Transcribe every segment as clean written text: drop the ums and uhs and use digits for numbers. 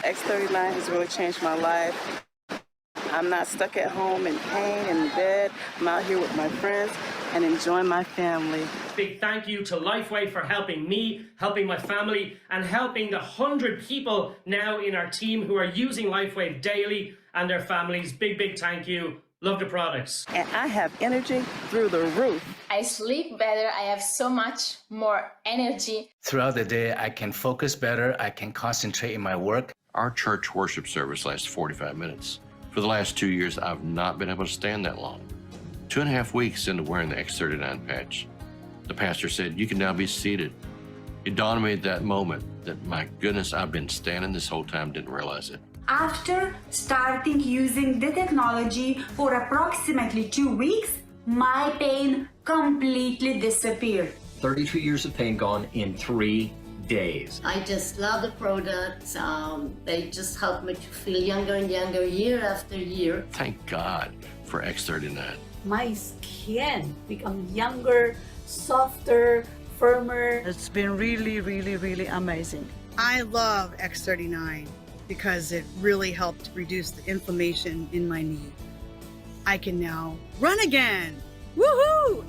X39 has really changed my life. I'm not stuck at home in pain in bed. I'm out here with my friends and enjoying my family. Big thank you to Lifeway for helping me, helping my family, and helping the 100 people now in our team who are using Lifeway daily and their families. Big thank you. Love the products. And I have energy through the roof. I sleep better. I have so much more energy. Throughout the day, I can focus better. I can concentrate in my work. Our church worship service lasts 45 minutes. For the last 2 years, I've not been able to stand that long. 2.5 weeks into wearing the X39 patch, the pastor said, "You can now be seated." It dawned on me at that moment that, my goodness, I've been standing this whole time, didn't realize it. After starting using the technology for approximately 2 weeks, my pain completely disappeared. 32 years of pain gone in 3 days. I just love the products. They just help me to feel younger and younger year after year. Thank God for X39. My skin become younger, softer, firmer. It's been really amazing. I love X39 because it really helped reduce the inflammation in my knee. I can now run again. Woohoo!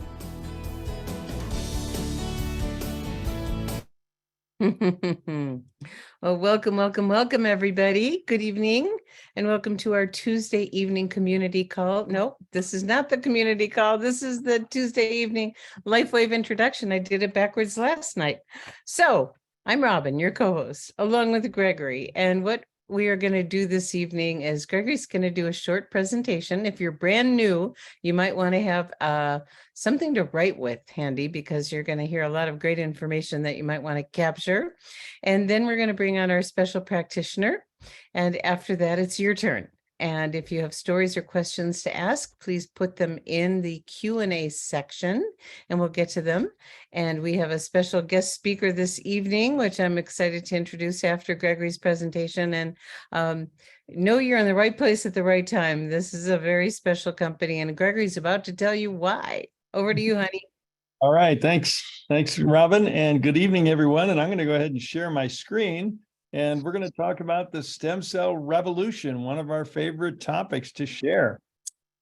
Well, welcome, everybody. Good evening, and welcome to our Tuesday evening community call. No, this is not the community call. This is the Tuesday evening LifeWave introduction. I did it backwards last night. So I'm Robin, your co-host, along with Gregory. And what we are going to do this evening is Gregory's going to do a short presentation. If you're brand new, you might want to have something to write with handy, because you're going to hear a lot of great information that you might want to capture. And then we're going to bring on our special practitioner. And after that, it's your turn. And if you have stories or questions to ask, please put them in the Q&A section and we'll get to them. And we have a special guest speaker this evening, which I'm excited to introduce after Gregory's presentation. And know you're in the right place at the right time. This is a very special company, and Gregory's about to tell you why. Over to you, honey. All right, thanks. Thanks, Robin, and good evening, everyone. And I'm going to go ahead and share my screen. And we're going to talk about the stem cell revolution, one of our favorite topics to share.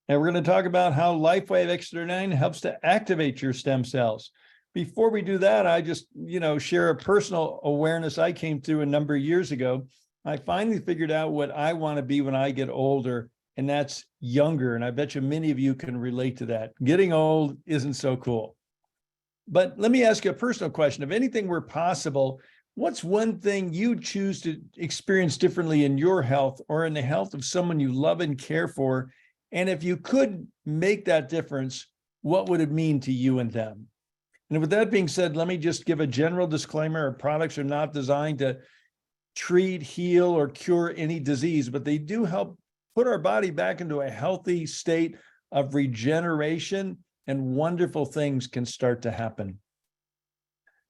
And we're going to talk about how LifeWave X39 helps to activate your stem cells. Before we do that, I just, share a personal awareness I came through a number of years ago. I finally figured out what I want to be when I get older, and that's younger. And I bet you many of you can relate to that. Getting old isn't so cool. But let me ask you a personal question. If anything were possible, what's one thing you choose to experience differently in your health or in the health of someone you love and care for? And if you could make that difference, what would it mean to you and them? And with that being said, let me just give a general disclaimer. Our products are not designed to treat, heal, or cure any disease, but they do help put our body back into a healthy state of regeneration, and wonderful things can start to happen.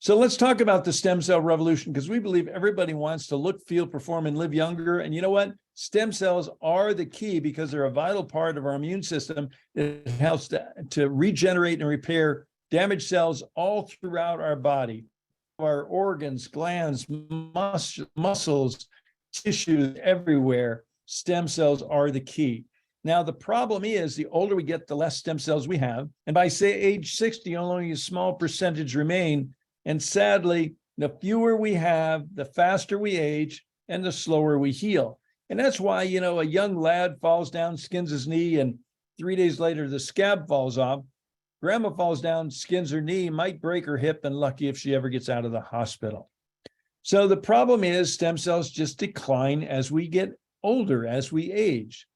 So let's talk about the stem cell revolution, because we believe everybody wants to look, feel, perform, and live younger. And you know what? Stem cells are the key, because they're a vital part of our immune system. It helps to regenerate and repair damaged cells all throughout our body. Our organs, glands, muscles, tissues, everywhere. Stem cells are the key. Now, the problem is the older we get, the less stem cells we have. And by, say, age 60, only a small percentage remain. And sadly, the fewer we have, the faster we age, and the slower we heal. And that's why, a young lad falls down, skins his knee, and 3 days later, the scab falls off. Grandma falls down, skins her knee, might break her hip, and lucky if she ever gets out of the hospital. So the problem is stem cells just decline as we get older, as we age.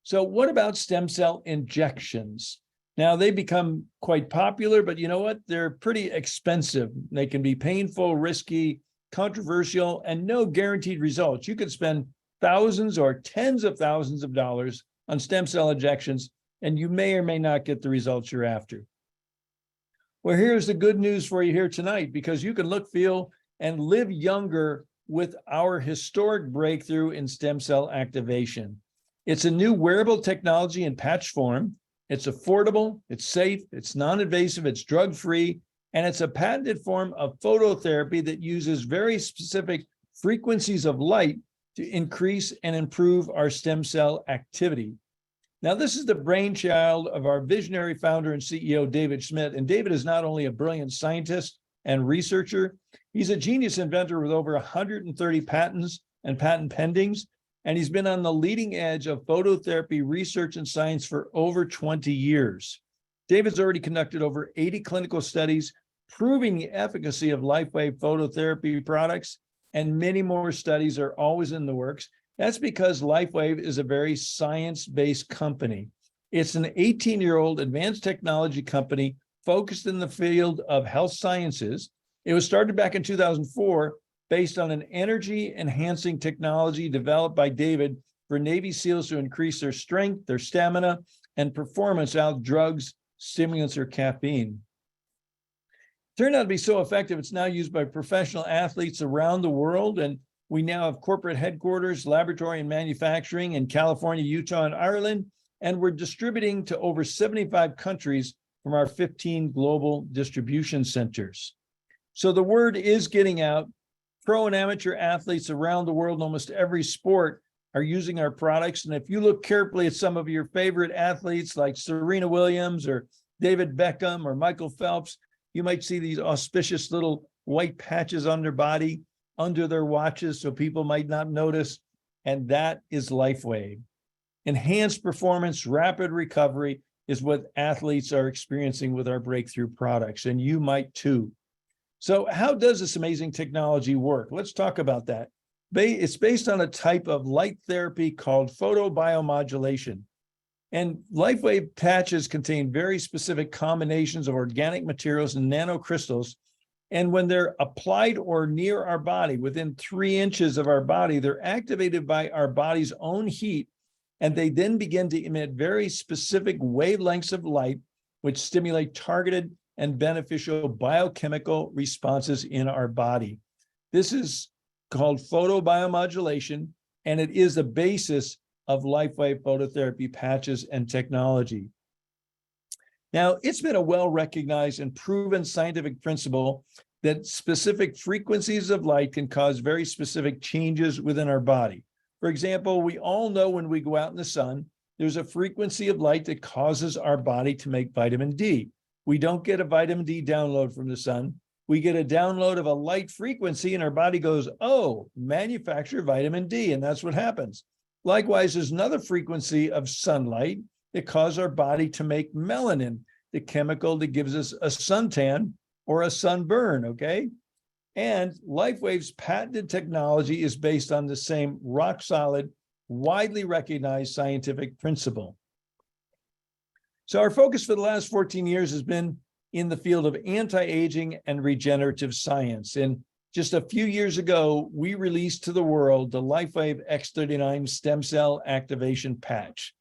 So what about stem cell injections? Now, they become quite popular, but you know what? They're pretty expensive. They can be painful, risky, controversial, and no guaranteed results. You could spend thousands or tens of thousands of dollars on stem cell injections, and you may or may not get the results you're after. Well, here's the good news for you here tonight, because you can look, feel, and live younger with our historic breakthrough in stem cell activation. It's a new wearable technology in patch form. It's affordable, it's safe, it's non-invasive, it's drug-free, and it's a patented form of phototherapy that uses very specific frequencies of light to increase and improve our stem cell activity. Now, this is the brainchild of our visionary founder and CEO, David Schmidt. And David is not only a brilliant scientist and researcher, he's a genius inventor with over 130 patents and patent pendings. And he's been on the leading edge of phototherapy research and science for over 20 years. David's already conducted over 80 clinical studies proving the efficacy of LifeWave phototherapy products, and many more studies are always in the works. That's because LifeWave is a very science-based company. It's an 18-year-old advanced technology company focused in the field of health sciences. It was started back in 2004 based on an energy-enhancing technology developed by David for Navy SEALs to increase their strength, their stamina, and performance without drugs, stimulants, or caffeine. Turned out to be so effective, it's now used by professional athletes around the world, and we now have corporate headquarters, laboratory, and manufacturing in California, Utah, and Ireland, and we're distributing to over 75 countries from our 15 global distribution centers. So the word is getting out. Pro and amateur athletes around the world in almost every sport are using our products. And if you look carefully at some of your favorite athletes like Serena Williams or David Beckham or Michael Phelps, you might see these auspicious little white patches on their body, under their watches, so people might not notice. And that is LifeWave. Enhanced performance, rapid recovery is what athletes are experiencing with our breakthrough products, and you might too. So how does this amazing technology work? Let's talk about that. It's based on a type of light therapy called photobiomodulation. And LifeWave patches contain very specific combinations of organic materials and nanocrystals. And when they're applied or near our body, within 3 inches of our body, they're activated by our body's own heat, and they then begin to emit very specific wavelengths of light, which stimulate targeted and beneficial biochemical responses in our body. This is called photobiomodulation, and it is the basis of LifeWave phototherapy patches and technology. Now, it's been a well-recognized and proven scientific principle that specific frequencies of light can cause very specific changes within our body. For example, we all know when we go out in the sun, there's a frequency of light that causes our body to make vitamin D. We don't get a vitamin D download from the sun. We get a download of a light frequency and our body goes, oh, manufacture vitamin D, and that's what happens. Likewise, there's another frequency of sunlight that causes our body to make melanin, the chemical that gives us a suntan or a sunburn, okay? And LifeWave's patented technology is based on the same rock-solid, widely recognized scientific principle. So our focus for the last 14 years has been in the field of anti-aging and regenerative science. And just a few years ago, we released to the world the LifeWave X39 stem cell activation patch.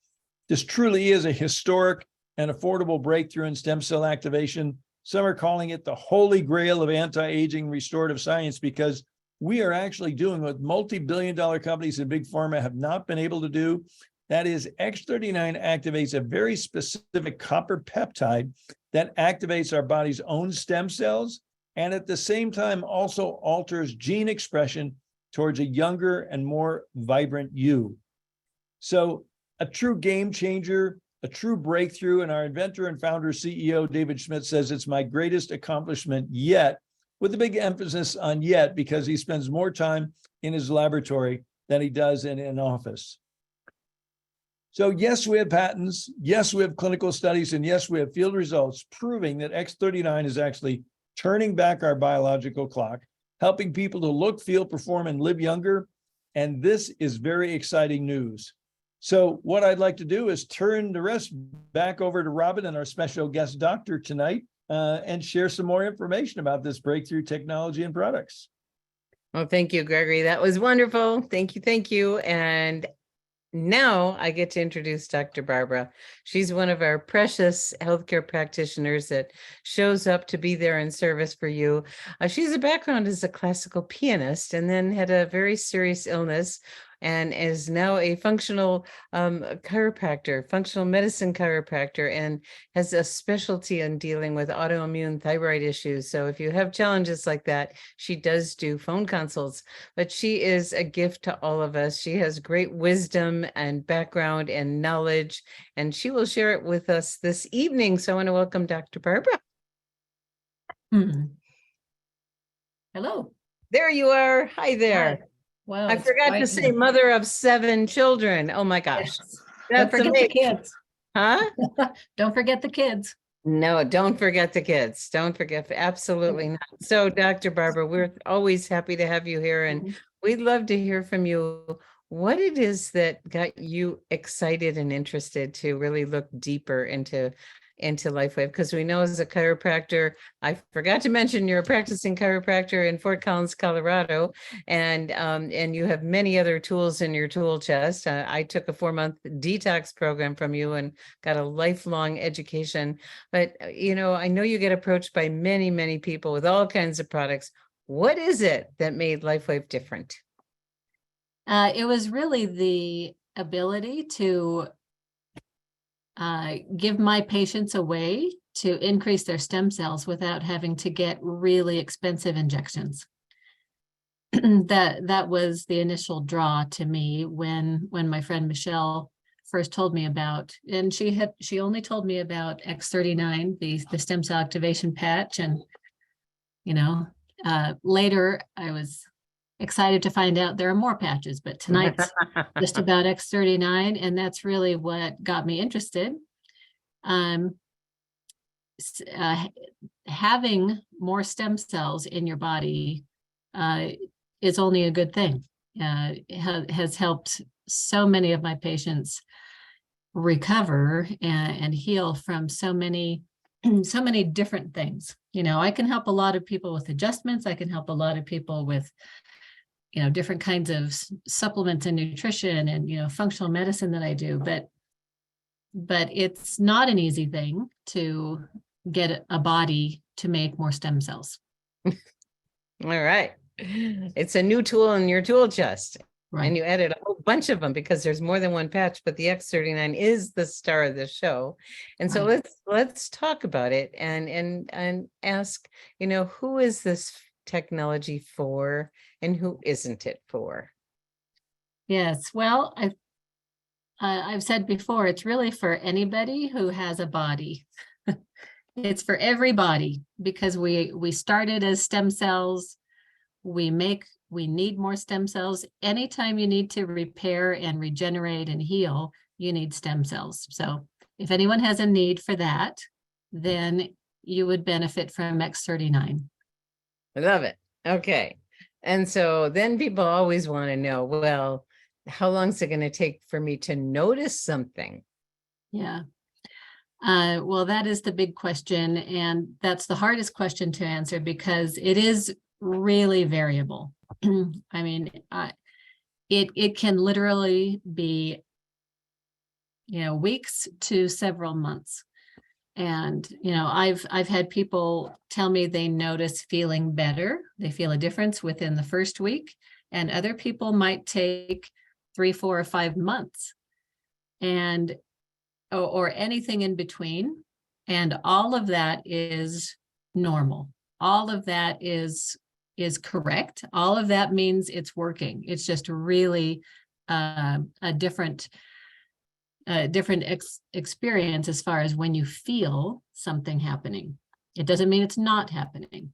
This truly is a historic and affordable breakthrough in stem cell activation. Some are calling it the holy grail of anti-aging restorative science because we are actually doing what multi-billion-dollar companies and big pharma have not been able to do. That is, X39 activates a very specific copper peptide that activates our body's own stem cells and at the same time also alters gene expression towards a younger and more vibrant you. So a true game changer, a true breakthrough, and our inventor and founder CEO, David Schmidt, says it's my greatest accomplishment yet, with a big emphasis on yet because he spends more time in his laboratory than he does in an office. So yes, we have patents, yes, we have clinical studies, and yes, we have field results proving that X39 is actually turning back our biological clock, helping people to look, feel, perform, and live younger. And this is very exciting news. So what I'd like to do is turn the rest back over to Robin and our special guest doctor tonight and share some more information about this breakthrough technology and products. Well, thank you, Gregory. That was wonderful. Thank you. Thank you. And now I get to introduce Dr. Barbara. She's one of our precious healthcare practitioners that shows up to be there in service for you. She has a background as a classical pianist and then had a very serious illness and is now a functional chiropractor, functional medicine chiropractor, and has a specialty in dealing with autoimmune thyroid issues. So if you have challenges like that, she does do phone consults, but she is a gift to all of us. She has great wisdom and background and knowledge, and she will share it with us this evening. So I want to welcome Dr. Barbara. Hello. There you are. Hi there. Hi. Wow, I it's forgot bright to say here. mother of 7 children. Oh my gosh. Yes. That's Don't forget the amazing. kids. Huh? Don't forget the kids. No, don't forget the kids. Don't forget. Absolutely not. So, Dr. Barbara, we're always happy to have you here, and we'd love to hear from you what it is that got you excited and interested to really look deeper into LifeWave, because we know as a chiropractor, I forgot to mention you're a practicing chiropractor in Fort Collins, Colorado, and you have many other tools in your tool chest. I took a 4-month detox program from you and got a lifelong education. But I know you get approached by many, many people with all kinds of products. What is it that made LifeWave different? It was really the ability to give my patients a way to increase their stem cells without having to get really expensive injections. That was the initial draw to me when my friend Michelle first told me about, and she only told me about X39, the stem cell activation patch, and later I was excited to find out there are more patches, but tonight's just about X39, and that's really what got me interested. Having more stem cells in your body is only a good thing. It has helped so many of my patients recover and heal from so many different things. I can help a lot of people with adjustments. I can help a lot of people with different kinds of supplements and nutrition and functional medicine that I do, but it's not an easy thing to get a body to make more stem cells. All right. It's a new tool in your tool chest. Right. And you added a whole bunch of them because there's more than one patch, but the X39 is the star of the show. And so let's talk about it and ask, who is this technology for and who isn't it for? Yes, well, I've said before, it's really for anybody who has a body. It's for everybody because we started as stem cells. We need more stem cells. Anytime you need to repair and regenerate and heal, you need stem cells. So if anyone has a need for that, then you would benefit from X39. I love it. Okay. And so then people always want to know, well, how long is it going to take for me to notice something? Yeah. Well, that is the big question. And that's the hardest question to answer because it is really variable. I mean, it can literally be, weeks to several months. And, I've had people tell me they notice feeling better. They feel a difference within the first week, and other people might take 3, 4, or 5 months and or anything in between. And all of that is normal. All of that is correct. All of that means it's working. It's just really a different experience as far as when you feel something happening. It doesn't mean it's not happening.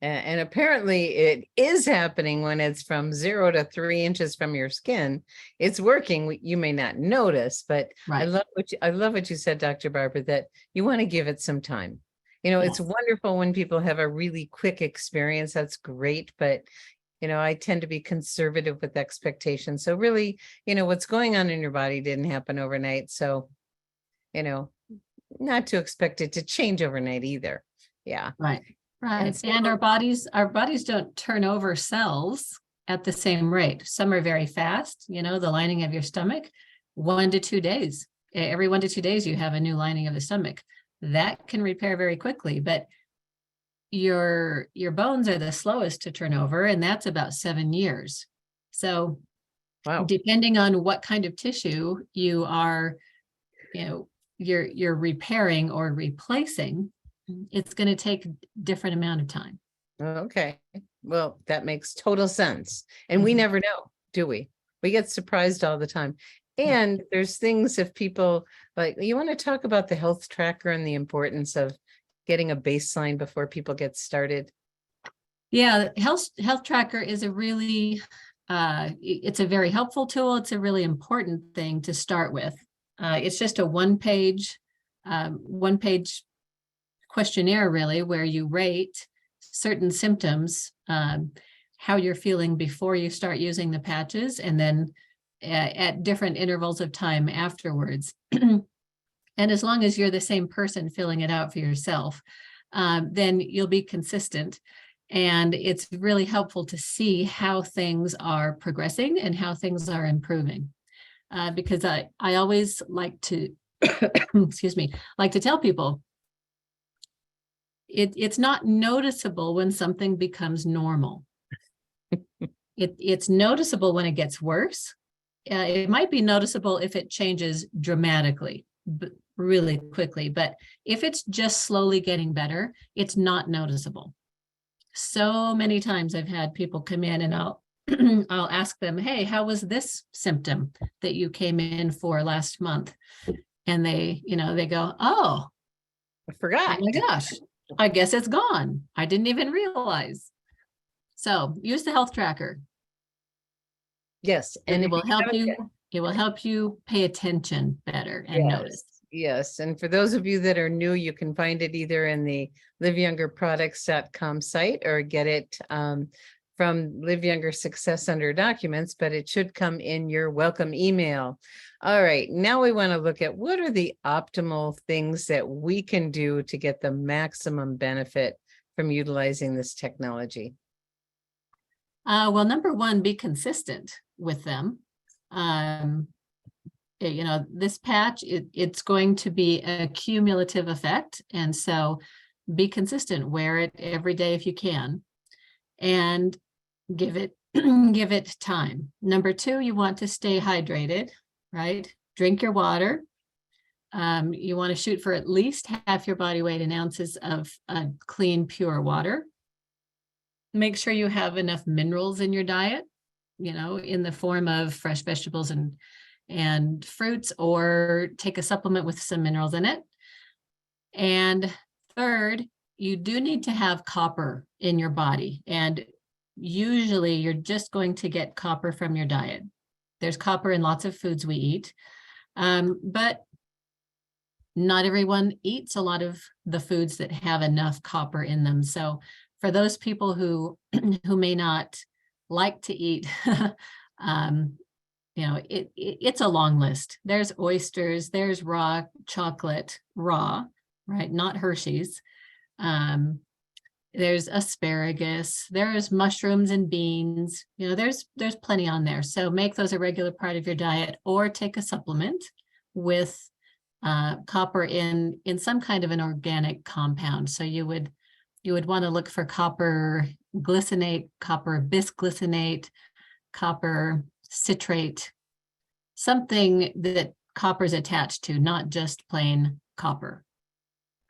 And apparently it is happening when it's from 0 to 3 inches from your skin. It's working. You may not notice, but right. I love what you said, Dr. Barbara, that you want to give it some time. It's wonderful when people have a really quick experience. That's great. But I tend to be conservative with expectations. So really, what's going on in your body didn't happen overnight. So, not to expect it to change overnight either. Yeah. Right. Right. And our bodies don't turn over cells at the same rate. Some are very fast, the lining of your stomach, 1 to 2 days. Every 1 to 2 days, you have a new lining of the stomach. That can repair very quickly, but your bones are the slowest to turn over, and that's about 7 years. So Wow. depending on what kind of tissue you are, you're repairing or replacing, it's going to take different amount of time. Okay. Well, that makes total sense. And we never know, do we? We get surprised all the time. And there's things if people like, you want to talk about the health tracker and the importance of getting a baseline before people get started? Yeah, health tracker is a really, it's a very helpful tool. It's a really important thing to start with. It's just a one-page questionnaire, really, where you rate certain symptoms, how you're feeling before you start using the patches, and then at different intervals of time afterwards. And as long as you're the same person filling it out for yourself, then you'll be consistent. And it's really helpful to see how things are progressing and how things are improving. Because I always like to, excuse me, like to tell people, it's not noticeable when something becomes normal. It's noticeable when it gets worse. It might be noticeable if it changes dramatically, really quickly, but if it's just slowly getting better, it's not noticeable. So many times I've had people come in and I'll I'll ask them, hey, how was this symptom that you came in for last month? And they go, oh, I forgot. Oh my gosh, I guess it's gone. I didn't even realize. So use the health tracker. Yes. And it if will help have you. it- It will help you pay attention better and notice. Yes. And for those of you that are new, you can find it either in the liveyoungerproducts.com site or get it from Live Younger Success under documents, but it should come in your welcome email. All right. Now we want to look at what are the optimal things that we can do to get the maximum benefit from utilizing this technology. Well, number one, be consistent with them. This patch, it's going to be a cumulative effect. And so be consistent, wear it every day if you can, and give it, give it time. Number two, you want to stay hydrated, right? Drink your water. You want to shoot for at least half your body weight in ounces of clean, pure water. Make sure you have enough minerals in your diet, in the form of fresh vegetables and fruits, or take a supplement with some minerals in it. And third, you do need to have copper in your body. And usually you're just going to get copper from your diet. There's copper in lots of foods we eat, but not everyone eats a lot of the foods that have enough copper in them. So for those people who may not like to eat, it's a long list. There's oysters, there's raw chocolate, raw, right? Not Hershey's. There's asparagus, there's mushrooms and beans, there's plenty on there. So make those a regular part of your diet, or take a supplement with copper in some kind of an organic compound. So you would want to look for copper glycinate, copper bisglycinate, copper citrate, something that copper is attached to, not just plain copper.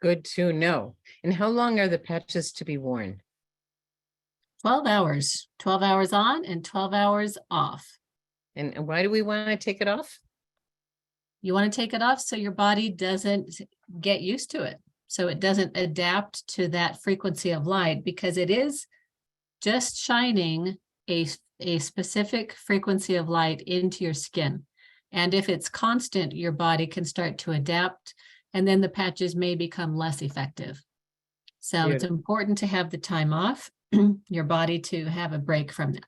Good to know. And how long are the patches to be worn? 12 hours, 12 hours on and 12 hours off. And why do we want to take it off? You want to take it off so your body doesn't get used to it. So it doesn't adapt to that frequency of light, because it is just shining a specific frequency of light into your skin. And if it's constant, your body can start to adapt, and then the patches may become less effective. So it's important to have the time off, your body to have a break from that.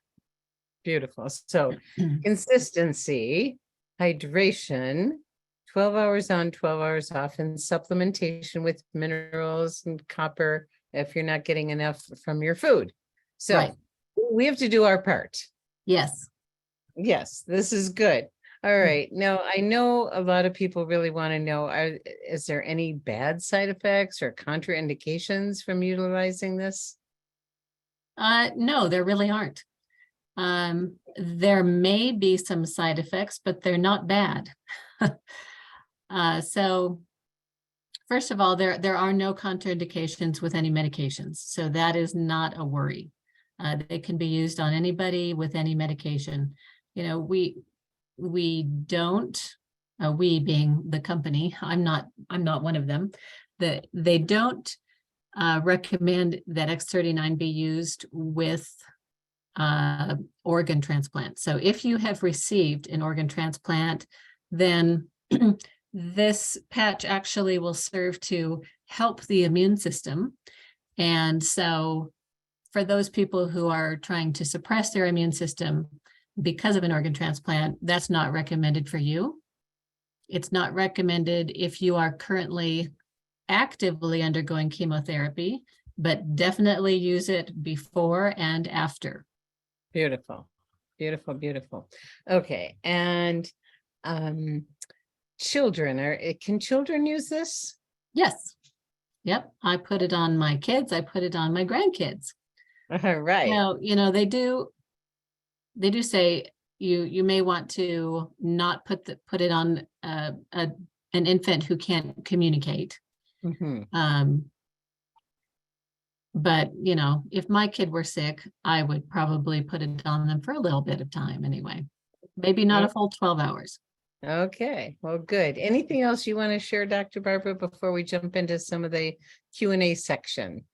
Beautiful. So consistency, hydration, 12 hours on, 12 hours off, and supplementation with minerals and copper if you're not getting enough from your food. So we have to do our part. Yes. Yes, this is good. All right. Now, I know a lot of people really want to know, is there any bad side effects or contraindications from utilizing this? No, there really aren't. There may be some side effects, but they're not bad. So first of all, there are no contraindications with any medications. So that is not a worry. They can be used on anybody with any medication. You know, we don't, we being the company, I'm not one of them, that they don't recommend that X39 be used with organ transplant. So if you have received an organ transplant, then this patch actually will serve to help the immune system. And so for those people who are trying to suppress their immune system because of an organ transplant, that's not recommended for you. It's not recommended if you are currently actively undergoing chemotherapy, but definitely use it before and after. Beautiful, beautiful, beautiful. Okay, and children, can children use this? Yes. Yep. I put it on my kids. I put it on my grandkids. Right. Now, you know, they do say you may want to not put it on an infant who can't communicate. But you know, if my kid were sick, I would probably put it on them for a little bit of time anyway. Maybe not a full 12 hours. Okay, well, good. Anything else you want to share, Dr. Barbara, before we jump into some of the Q&A section?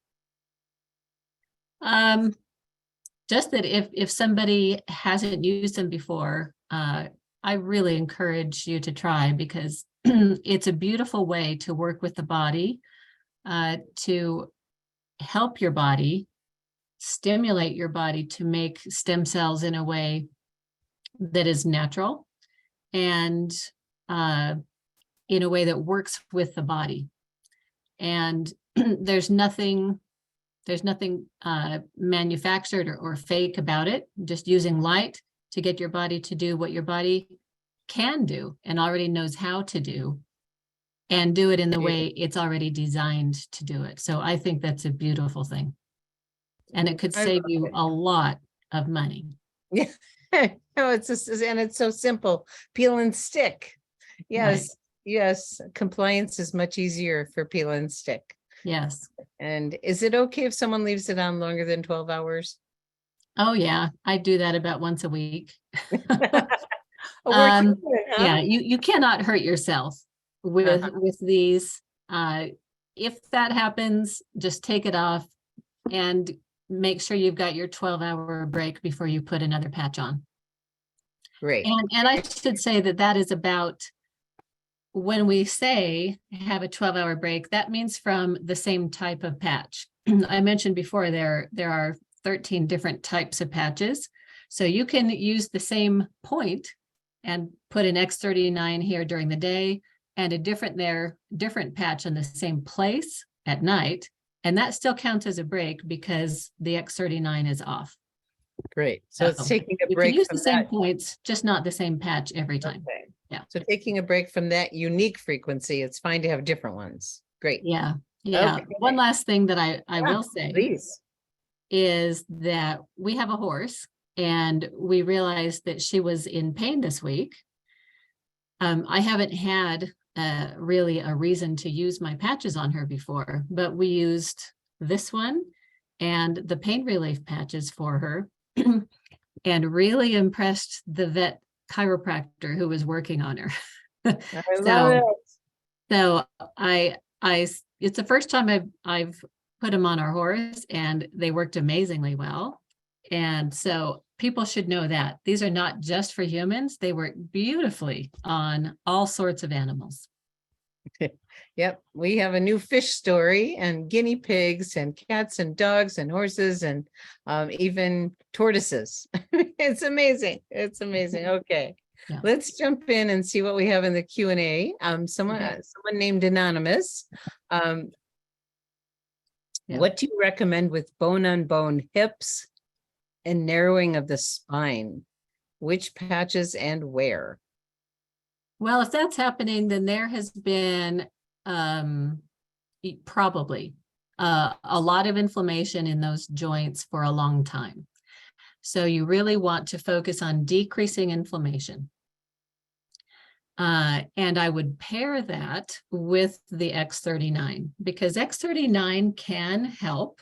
Just that if somebody hasn't used them before, I really encourage you to try, because it's a beautiful way to work with the body, to help your body, stimulate your body to make stem cells in a way that is natural and in a way that works with the body. And there's nothing manufactured or fake about it. Just using light to get your body to do what your body can do and already knows how to do, and do it in the way it's already designed to do it. So I think that's a beautiful thing. And it could save you a lot of money. Yeah. No, it's so simple. Peel and stick. Yes. Right. Yes. Compliance is much easier for peel and stick. Yes. And is it okay if someone leaves it on longer than 12 hours? Oh yeah. I do that about once a week. Huh? Yeah, you cannot hurt yourself with these. If that happens, just take it off and make sure you've got your 12-hour break before you put another patch on. Great. And I should say that is about, when we say have a 12-hour break, that means from the same type of patch. I mentioned before there are 13 different types of patches. So you can use the same point and put an X39 here during the day and a different patch in the same place at night. And that still counts as a break because the X39 is off. Great. So it's taking a break. You can use the same points, just not the same patch every time. Okay. Yeah. So taking a break from that unique frequency, it's fine to have different ones. Great. Yeah. Yeah. Okay. One last thing that I will say, please, is that we have a horse, and we realized that she was in pain this week. I haven't had really a reason to use my patches on her before, but we used this one and the pain relief patches for her and really impressed the vet chiropractor who was working on her. So it's the first time I've put them on our horse, and they worked amazingly well. And so people should know that these are not just for humans. They work beautifully on all sorts of animals. Yep. We have a new fish story, and guinea pigs and cats and dogs and horses and even tortoises. It's amazing. It's amazing. Okay. Yeah. Let's jump in and see what we have in the Q&A. Someone named Anonymous. What do you recommend with bone-on-bone hips and narrowing of the spine? Which patches and where? Well, if that's happening, then there has been probably a lot of inflammation in those joints for a long time. So you really want to focus on decreasing inflammation. And I would pair that with the X39 because X39 can help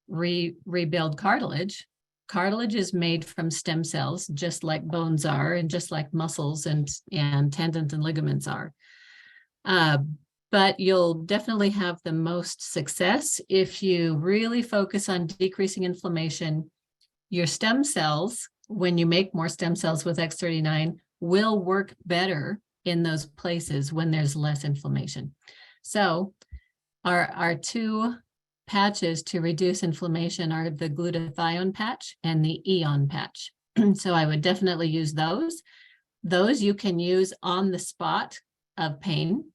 rebuild cartilage. Cartilage is made from stem cells, just like bones are, and just like muscles and tendons and ligaments are. But you'll definitely have the most success if you really focus on decreasing inflammation. Your stem cells, when you make more stem cells with X39, will work better in those places when there's less inflammation. So our two patches to reduce inflammation are the glutathione patch and the EON patch. So I would definitely use those. Those you can use on the spot of pain.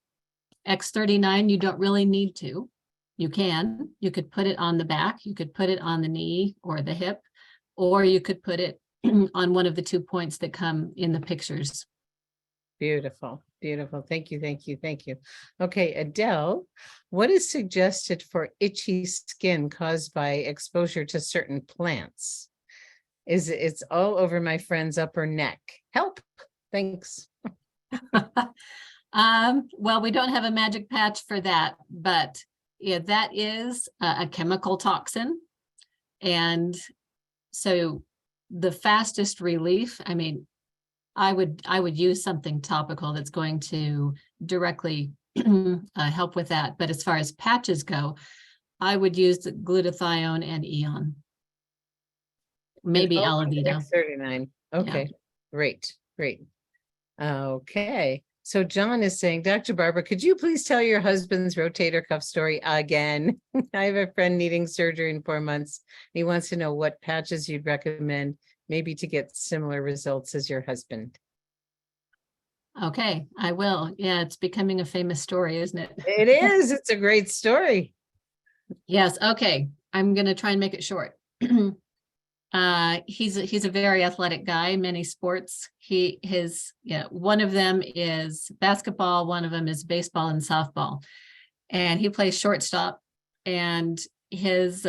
X39, you don't really need to. You could put it on the back, you could put it on the knee or the hip, or you could put it on one of the 2 points that come in the pictures. Beautiful, beautiful. Thank you, thank you, thank you. Okay, Adele, what is suggested for itchy skin caused by exposure to certain plants? It's all over my friend's upper neck. Help, thanks. Well, we don't have a magic patch for that, but yeah, that is a chemical toxin. And so the fastest relief, I mean, I would use something topical that's going to directly help with that. But as far as patches go, I would use the glutathione and EON. Maybe aloe vera. X39. Okay, Yeah. Great, great. Okay, so John is saying, Dr. Barbara, could you please tell your husband's rotator cuff story again? I have a friend needing surgery in 4 months. He wants to know what patches you'd recommend, maybe to get similar results as your husband. Okay, I will. Yeah, it's becoming a famous story, isn't it? It is. It's a great story. Yes. Okay. I'm going to try and make it short. He's a very athletic guy, many sports. One of them is basketball, one of them is baseball and softball. And he plays shortstop, and his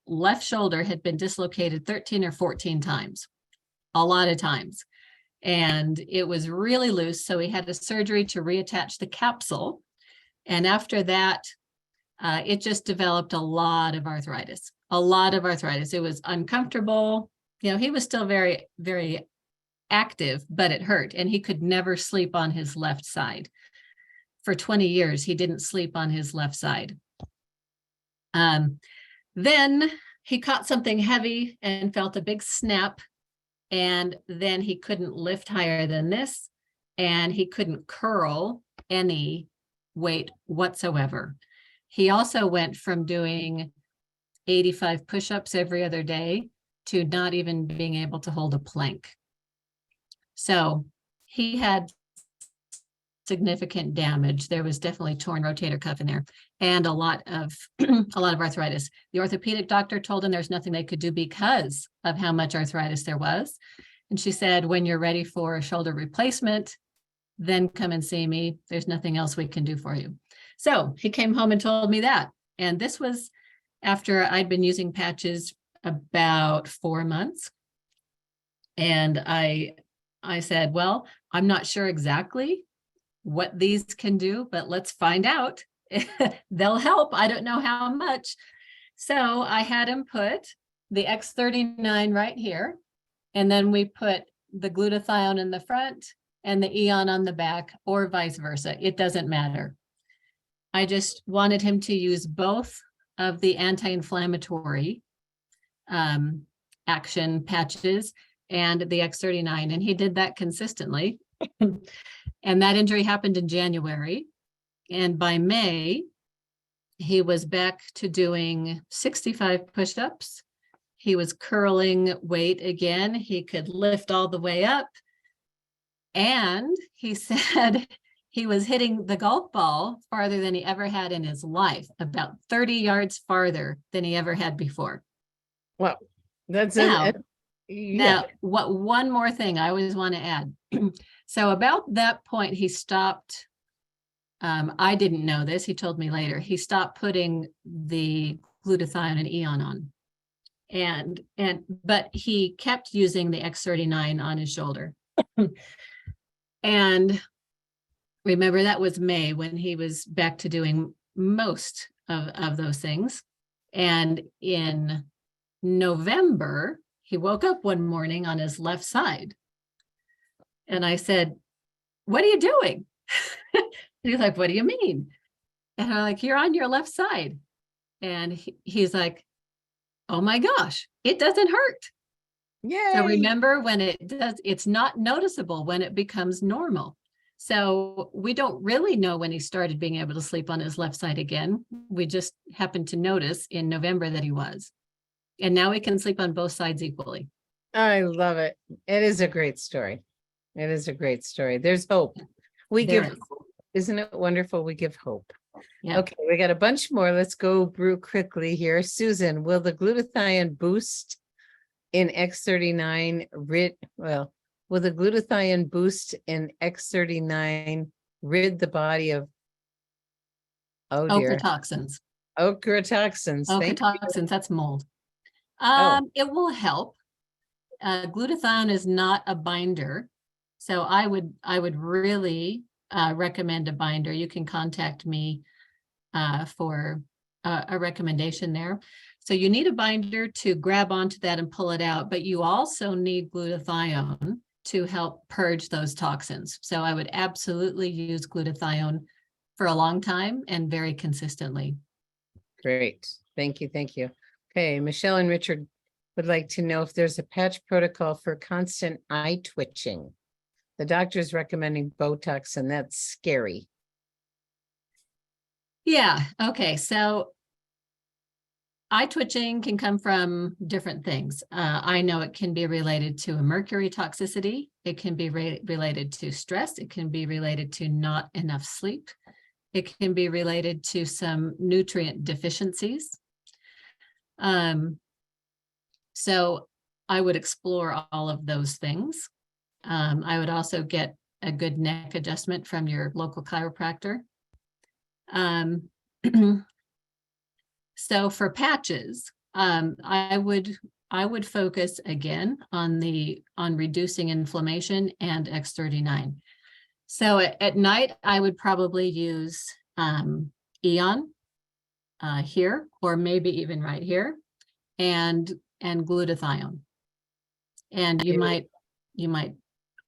left shoulder had been dislocated 13 or 14 times, a lot of times. And it was really loose. So he had a surgery to reattach the capsule. And after that, it just developed a lot of arthritis. It was uncomfortable. You know, he was still very, very active, but it hurt. And he could never sleep on his left side. For 20 years, he didn't sleep on his left side. Then he caught something heavy and felt a big snap. And then he couldn't lift higher than this. And he couldn't curl any weight whatsoever. He also went from doing 85 push-ups every other day to not even being able to hold a plank. So he had significant damage. There was definitely torn rotator cuff in there and a lot of arthritis. The orthopedic doctor told him there's nothing they could do because of how much arthritis there was. And she said, when you're ready for a shoulder replacement, then come and see me. There's nothing else we can do for you. So he came home and told me that. And this was after I'd been using patches about 4 months. And I said, well, I'm not sure exactly what these can do, but let's find out. They'll help. I don't know how much. So I had him put the X39 right here. And then we put the glutathione in the front and the EON on the back, or vice versa. It doesn't matter. I just wanted him to use both of the anti-inflammatory action patches and the X39, and he did that consistently. And that injury happened in January. And by May, he was back to doing 65 push-ups. He was curling weight again. He could lift all the way up. And he said he was hitting the golf ball farther than he ever had in his life, about 30 yards farther than he ever had before. Well, that's Now, one more thing I always want to add. So about that point, he stopped. I didn't know this. He told me later. He stopped putting the glutathione and EON on. But he kept using the X39 on his shoulder. And remember, that was May when he was back to doing most of those things. And in November, he woke up one morning on his left side. And I said, "What are you doing?" He's like, "What do you mean?" And I'm like, "You're on your left side." And he's like, "Oh my gosh, it doesn't hurt." Yay. So remember, when it does, it's not noticeable when it becomes normal. So we don't really know when he started being able to sleep on his left side again. We just happened to notice in November that he was. And now he can sleep on both sides equally. I love it. It is a great story. It is a great story. There's hope. We There give is. hope. Isn't it wonderful? We give hope. Yeah. Okay, we got a bunch more. Let's go through quickly here. Susan, will the glutathione boost in X39 will the glutathione boost in X39 rid the body of Ochratoxins. Ochratoxins. Thank you. Ochratoxins, that's mold. It will help. Glutathione is not a binder, so I would really recommend a binder. You can contact me for a recommendation there. So you need a binder to grab onto that and pull it out, but you also need glutathione to help purge those toxins. So I would absolutely use glutathione for a long time and very consistently. Great. Thank you. Thank you. Okay, Michelle and Richard would like to know if there's a patch protocol for constant eye twitching. The doctor is recommending Botox, and that's scary. Yeah. Okay. So eye twitching can come from different things. I know it can be related to a mercury toxicity. It can be related to stress. It can be related to not enough sleep. It can be related to some nutrient deficiencies. So I would explore all of those things. I would also get a good neck adjustment from your local chiropractor. So for patches, I would focus again on reducing inflammation and X39. So at night, I would probably use Eon here, or maybe even right here, and glutathione. And you might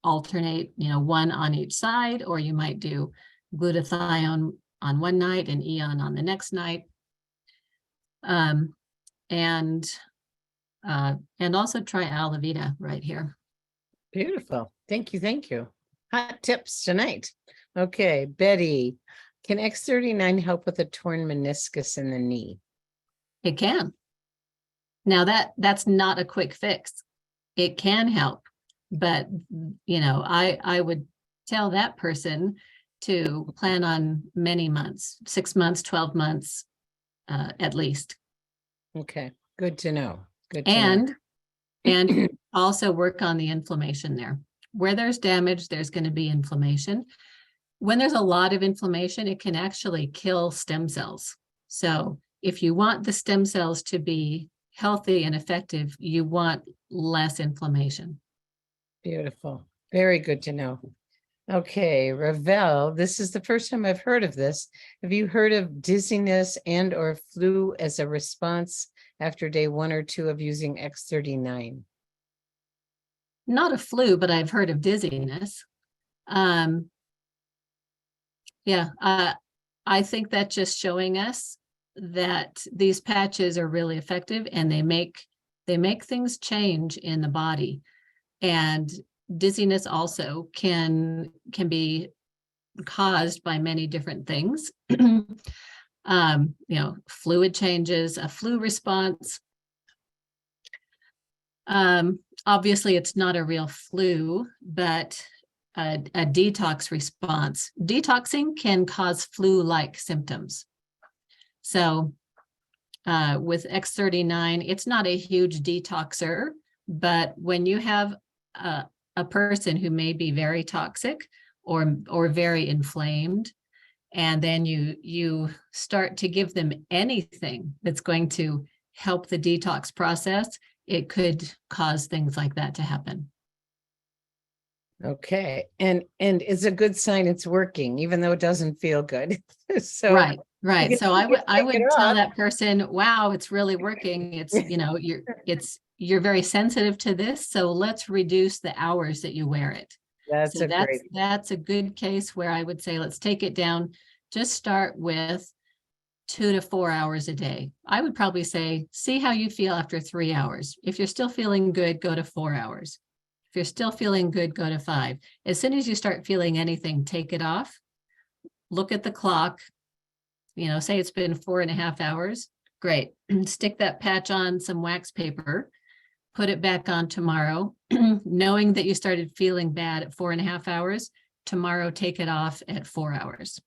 alternate, one on each side, or you might do glutathione on one night and Eon on the next night. And also try Alavita right here. Beautiful. Thank you. Thank you. Hot tips tonight. Okay, Betty, can X39 help with a torn meniscus in the knee? It can. Now that's not a quick fix. It can help, but I would tell that person to plan on many months, 6 months, 12 months, at least. Okay, good to know. Good to know. And also work on the inflammation there. Where there's damage, there's going to be inflammation. When there's a lot of inflammation, it can actually kill stem cells. So if you want the stem cells to be healthy and effective, you want less inflammation. Beautiful. Very good to know. Okay, Ravel, this is the first time I've heard of this. Have you heard of dizziness and or flu as a response after day 1 or 2 of using X39? Not a flu, but I've heard of dizziness. I think that's just showing us that these patches are really effective, and they make things change in the body. And dizziness also can be caused by many different things. Fluid changes, a flu response. Obviously, it's not a real flu, but a detox response. Detoxing can cause flu-like symptoms. So with X39, it's not a huge detoxer, but when you have a person who may be very toxic or very inflamed, and then you start to give them anything that's going to help the detox process, it could cause things like that to happen. Okay. And it's a good sign it's working, even though it doesn't feel good. So Right. you Right. can So I take would it tell off. that person, wow, it's really working. It's, you're very sensitive to this. So let's reduce the hours that you wear it. That's So a great. that's a good case where I would say, let's take it down. Just start with 2 to 4 hours a day. I would probably say, see how you feel after 3 hours. If you're still feeling good, go to 4 hours. If you're still feeling good, go to 5. As soon as you start feeling anything, take it off. Look at the clock. Say it's been 4.5 hours. Great. Stick that patch on some wax paper, put it back on tomorrow, knowing that you started feeling bad at 4.5 hours. Tomorrow, take it off at 4 hours.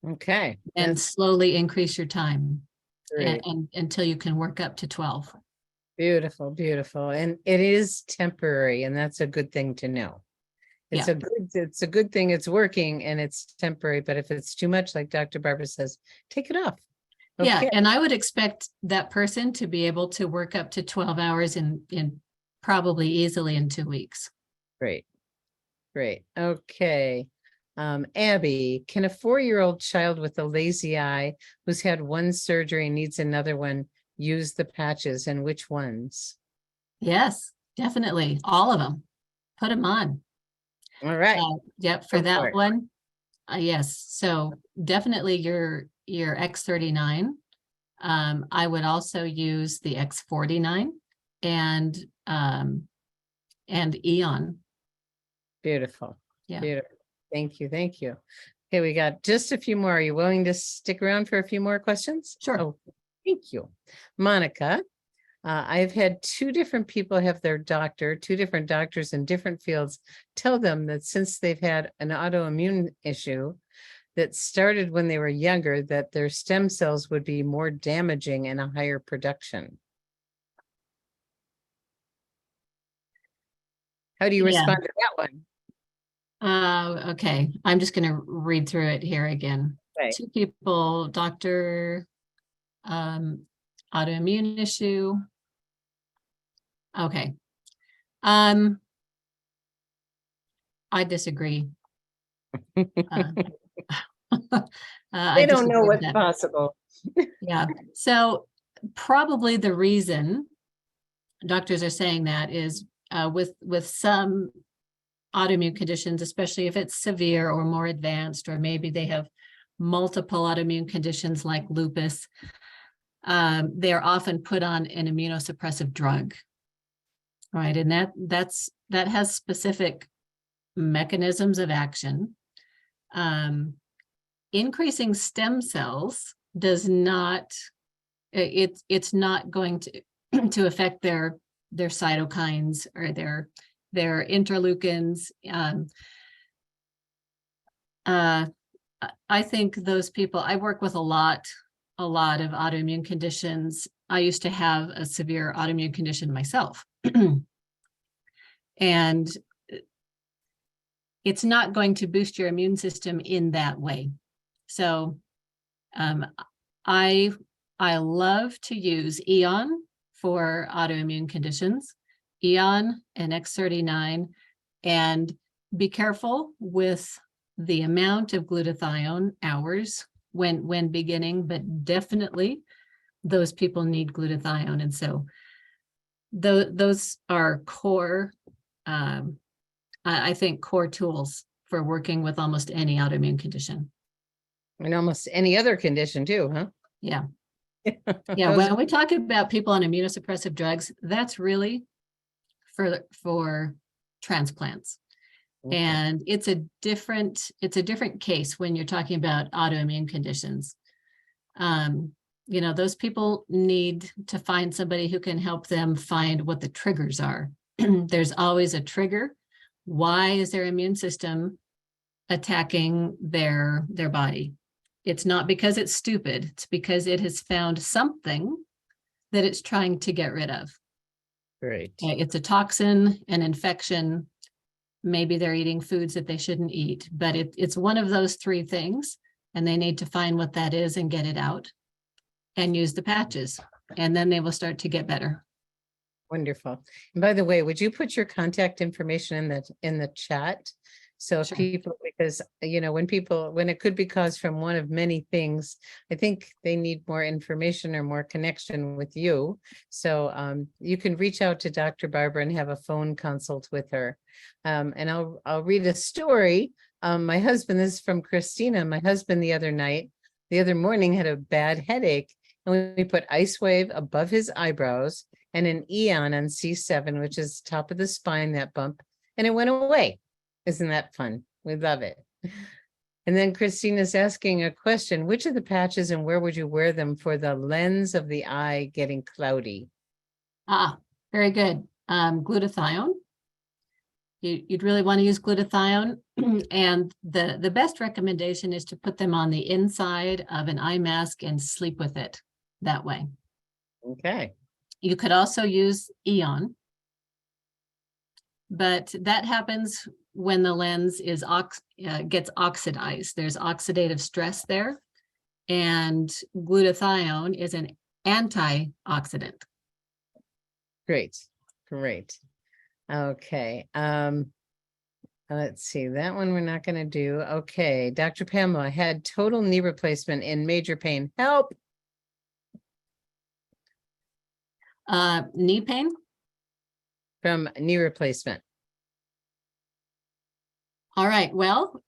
Okay. And slowly increase your time Great. and until you can work up to 12. Beautiful, beautiful. And it is temporary, and that's a good thing to know. It's a good thing it's working and it's temporary, but if it's too much, like Dr. Barbara says, take it off. Yeah, Okay. and I would expect that person to be able to work up to 12 hours in probably easily in 2 weeks. Great. Great. Okay. Abby, can a 4-year-old child with a lazy eye who's had one surgery and needs another one use the patches, and which ones? Yes, definitely. All of them. Put them on. All right. Yep, for that one. Yes. So definitely your X39. I would also use the X49 and Eon. Beautiful. Yeah. Beautiful. Thank you. Thank you. Okay, we got just a few more. Are you willing to stick around for a few more questions? Sure. Oh, thank you. Monica, I've had 2 different people have their doctor, 2 different doctors in different fields, tell them that since they've had an autoimmune issue that started when they were younger, that their stem cells would be more damaging and a higher production. How do you respond to that one? Okay, I'm just going to read through it here again. Okay. 2 people, doctor, autoimmune issue. Okay. I disagree. They don't know what's possible. Yeah. So probably the reason doctors are saying that is with some autoimmune conditions, especially if it's severe or more advanced, or maybe they have multiple autoimmune conditions like lupus, they're often put on an immunosuppressive drug, right? And that has specific mechanisms of action. Increasing stem cells does not, it's not going to affect their cytokines or their interleukins. I think those people, I work with a lot of autoimmune conditions. I used to have a severe autoimmune condition myself. And it's not going to boost your immune system in that way. So I love to use Eon for autoimmune conditions, Eon and X39, and be careful with the amount of glutathione hours when beginning, but definitely those people need glutathione. And so those are core, I think, core tools for working with almost any autoimmune condition. And almost any other condition too, huh? Yeah. Yeah, when we talk about people on immunosuppressive drugs, that's really for transplants. Okay. And it's a different case when you're talking about autoimmune conditions. Those people need to find somebody who can help them find what the triggers are. There's always a trigger. Why is their immune system attacking their body? It's not because it's stupid. It's because it has found something that it's trying to get rid of. Great. It's a toxin, an infection. Maybe they're eating foods that they shouldn't eat, but it's one of those 3 things, and they need to find what that is and get it out and use the patches. and then they will start to get better. Wonderful. And by the way, would you put your contact information in the chat? So if Sure. people, because when it could be caused from one of many things, I think they need more information or more connection with you. So you can reach out to Dr. Barbara and have a phone consult with her. And I'll read a story. My husband, this is from Christina. My husband the other morning had a bad headache, and we put Ice Wave above his eyebrows and an Eon on C7, which is top of the spine, that bump, and it went away. Isn't that fun? We love it. And then Christina's asking a question: which of the patches and where would you wear them for the lens of the eye getting cloudy? Very good. Glutathione. You'd really want to use glutathione. And the best recommendation is to put them on the inside of an eye mask and sleep with it that way. Okay. You could also use Eon, but that happens when the lens is gets oxidized. There's oxidative stress there, and glutathione is an antioxidant. Great. Okay. Let's see, that one we're not going to do. Okay. Dr. Pamela had total knee replacement in major pain. Help. Knee pain? From knee replacement. All right. Well,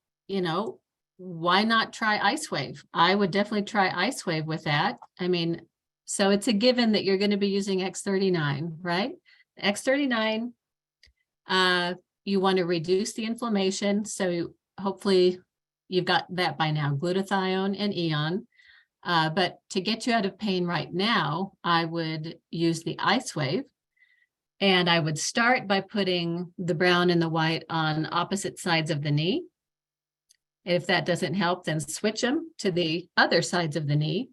why not try Ice Wave? I would definitely try Ice Wave with that. I mean, so it's a given that you're going to be using X39, right? X39, you want to reduce the inflammation. So hopefully you've got that by now, glutathione and Eon. But to get you out of pain right now, I would use the Ice Wave. And I would start by putting the brown and the white on opposite sides of the knee. If that doesn't help, then switch them to the other sides of the knee.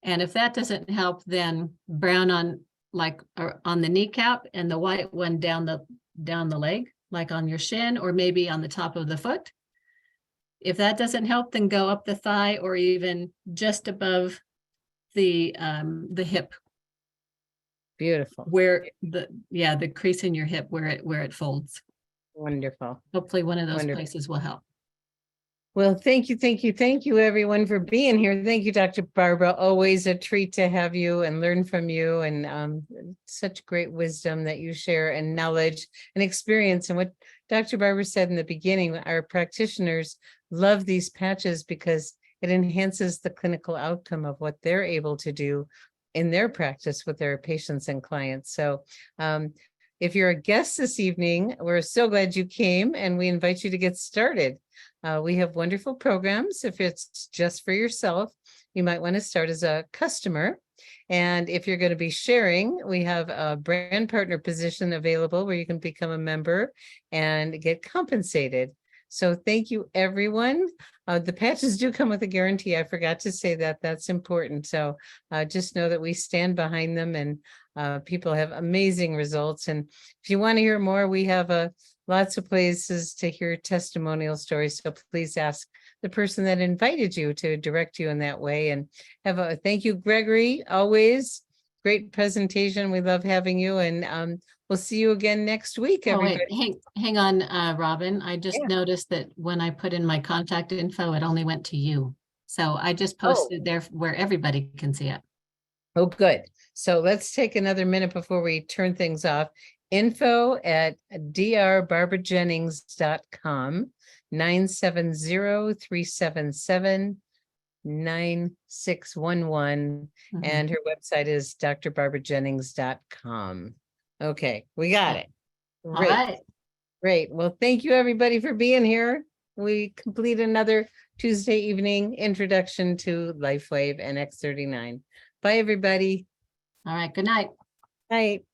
And if that doesn't help, then brown on the kneecap and the white one down the leg, like on your shin or maybe on the top of the foot. If that doesn't help, then go up the thigh or even just above the hip. Beautiful. Where the crease in your hip where it folds. Wonderful. Hopefully one of those places will help. Well, thank you everyone for being here. Thank you, Dr. Barbara. Always a treat to have you and learn from you, and such great wisdom that you share, and knowledge and experience. And what Dr. Barbara said in the beginning, our practitioners love these patches because it enhances the clinical outcome of what they're able to do in their practice with their patients and clients. So if you're a guest this evening, we're so glad you came, and we invite you to get started. We have wonderful programs. If it's just for yourself, you might want to start as a customer. And if you're going to be sharing, we have a brand partner position available where you can become a member and get compensated. So thank you, everyone. The patches do come with a guarantee. I forgot to say that. That's important. So just know that we stand behind them, and people have amazing results. And if you want to hear more, we have lots of places to hear testimonial stories. So please ask the person that invited you to direct you in that way. And thank you, Gregory. Always great presentation. We love having you. And we'll see you again next week, everybody. Oh, wait, hang on, Robin. I just noticed that when I put in my contact info, it only went to you. So I just posted there where everybody can see it. Oh, good. So let's take another minute before we turn things off. info@drbarbarajennings.com, 970-377-9611. And her website is drbarbarajennings.com. Okay, we got it. Great. All right. Great. Well, thank you everybody for being here. We complete another Tuesday evening introduction to LifeWave and X39. Bye, everybody. All right. Good night. Night.